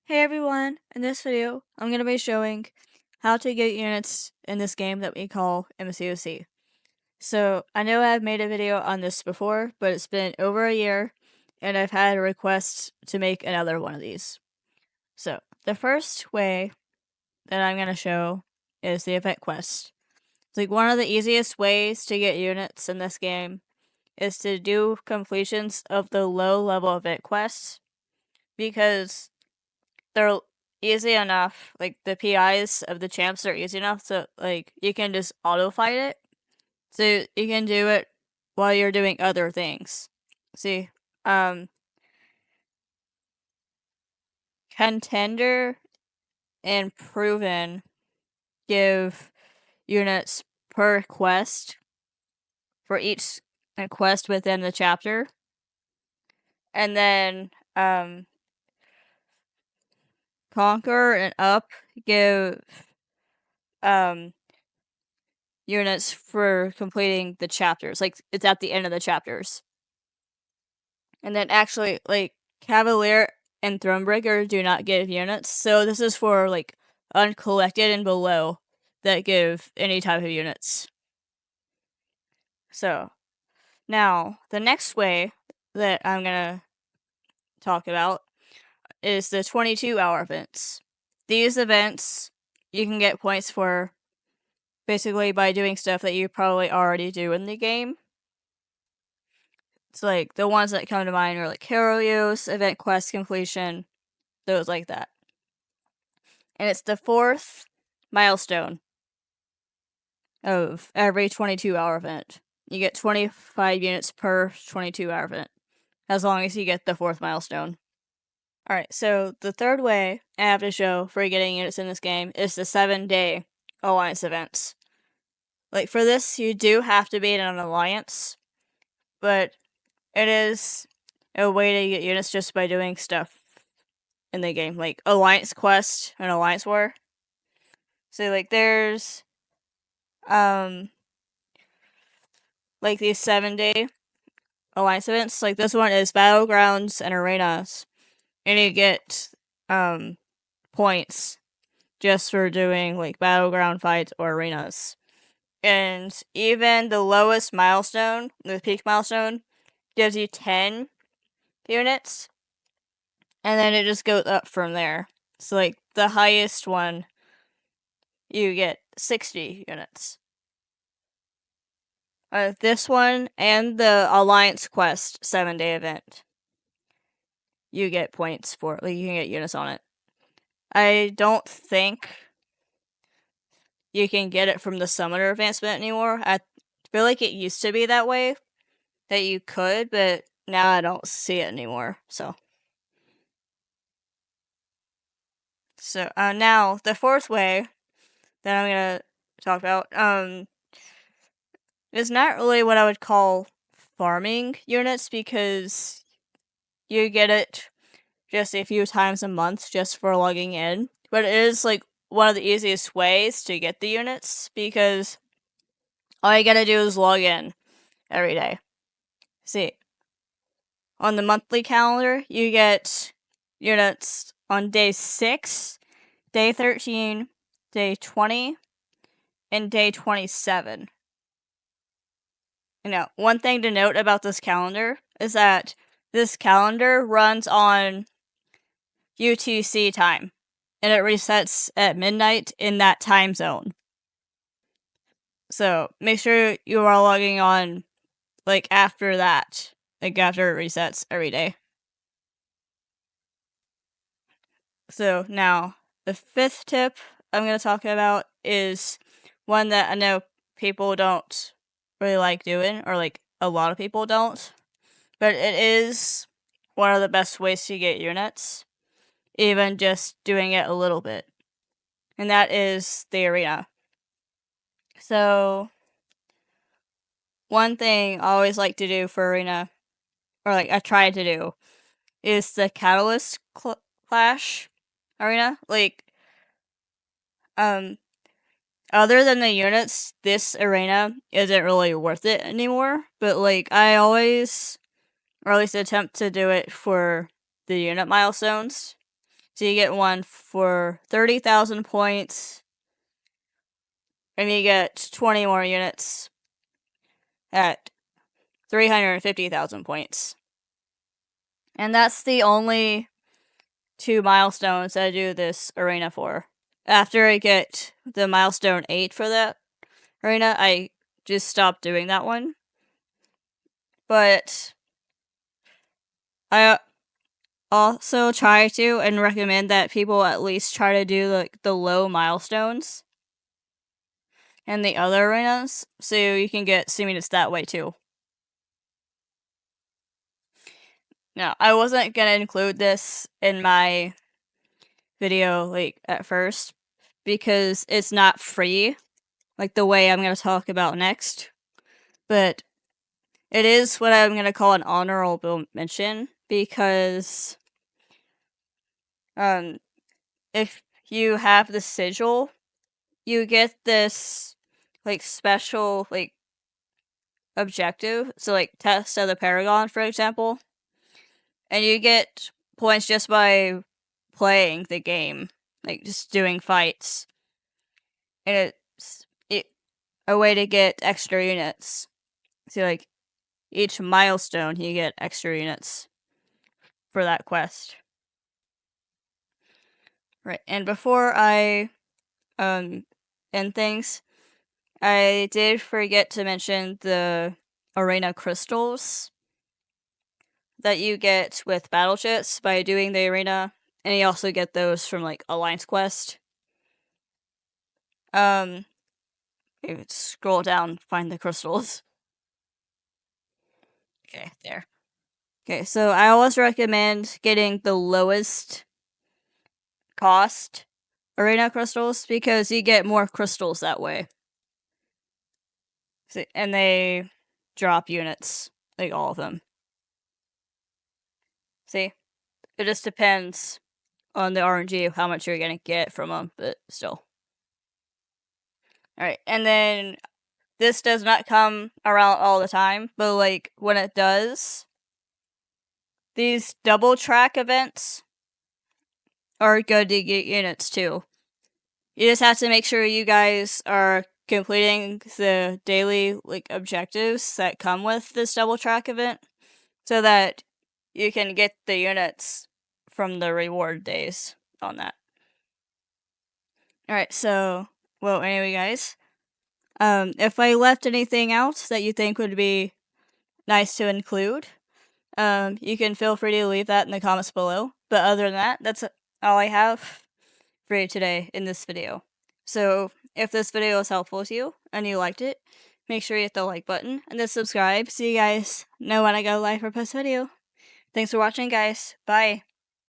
Hey everyone, in this video, I'm going to be showing how to get units in this game that we call MCOC. So, I know I've made a video on this before, but it's been over a year, and I've had a request to make another one of these. So, the first way that I'm going to show is the event quest. It's like one of the easiest ways to get units in this game is to do completions of the low level event quests, because they're easy enough. Like the PIs of the champs are easy enough, so like you can just auto fight it. So you can do it while you're doing other things. See, contender and proven give units per quest for each quest within the chapter, and then conquer and up give units for completing the chapters. Like it's at the end of the chapters. And then actually, like Cavalier and Thronebreaker do not give units. So this is for like uncollected and below that give any type of units. So now the next way that I'm gonna talk about is the 22-hour events. These events you can get points for basically by doing stuff that you probably already do in the game. It's like the ones that come to mind are like hero use, event quest completion, those like that. And it's the 4th milestone of every 22-hour event. You get 25 units per 22-hour event, as long as you get the 4th milestone. Alright, so the third way I have to show for getting units in this game is the 7-day alliance events. Like for this, you do have to be in an alliance, but it is a way to get units just by doing stuff in the game, like alliance quest and alliance war. So like there's like these 7-day alliance events. Like this one is battlegrounds and arenas, and you get points just for doing like battleground fights or arenas. And even the lowest milestone, the peak milestone, gives you 10 units, and then it just goes up from there. So like the highest one, you get 60 units. This one and the Alliance Quest 7-day event, you get points for it. Like you can get units on it. I don't think you can get it from the Summoner advancement anymore. I feel like it used to be that way, that you could, but now I don't see it anymore. So now the fourth way that I'm gonna talk about is not really what I would call farming units, because you get it just a few times a month just for logging in. But it is like one of the easiest ways to get the units, because all you gotta do is log in every day. See, on the monthly calendar, you get units on day 6, day 13, day 20, and day 27. Now, one thing to note about this calendar is that this calendar runs on UTC time, and it resets at midnight in that time zone. So make sure you are logging on like after that, like after it resets every day. So now the 5th tip I'm going to talk about is one that I know people don't really like doing, or like a lot of people don't, but it is one of the best ways to get units, even just doing it a little bit. And that is the arena. So one thing I always like to do for arena, or like I try to do, is the Catalyst Clash arena. Like, other than the units, this arena isn't really worth it anymore. But like, I always, or at least attempt to do it for the unit milestones, So you get one for 30,000 points, and you get 20 more units at 350,000 points. And that's the only 2 milestones that I do this arena for. After I get the milestone 8 for that arena, I just stopped doing that one. But I also try to and recommend that people at least try to do like the low milestones and the other arenas, so you can get units that way too. Now, I wasn't gonna include this in my video like at first because it's not free, like the way I'm gonna talk about next. But it is what I'm gonna call an honorable mention because if you have the sigil, you get this like special like objective. So like Test of the Paragon, for example. And you get points just by playing the game, like just doing fights. And it's a way to get extra units. So like each milestone you get extra units for that quest. Right, and before I end things, I did forget to mention the arena crystals that you get with battle chits by doing the arena, and you also get those from like Alliance Quest. Scroll down, find the crystals. Okay, there. Okay, so I always recommend getting the lowest cost arena crystals because you get more crystals that way. See, and they drop units, like all of them. See? It just depends on the RNG of how much you're gonna get from them, but still. Alright, and then this does not come around all the time, but like when it does, these double track events are good to get units too. You just have to make sure you guys are completing the daily like objectives that come with this double track event so that you can get the units from the reward days on that. Alright, so well anyway guys, if I left anything out that you think would be nice to include, you can feel free to leave that in the comments below. But other than that, that's all I have for you today in this video. So if this video was helpful to you and you liked it, make sure you hit the like button and then subscribe so you guys know when I go live or post a video. Thanks for watching guys. Bye.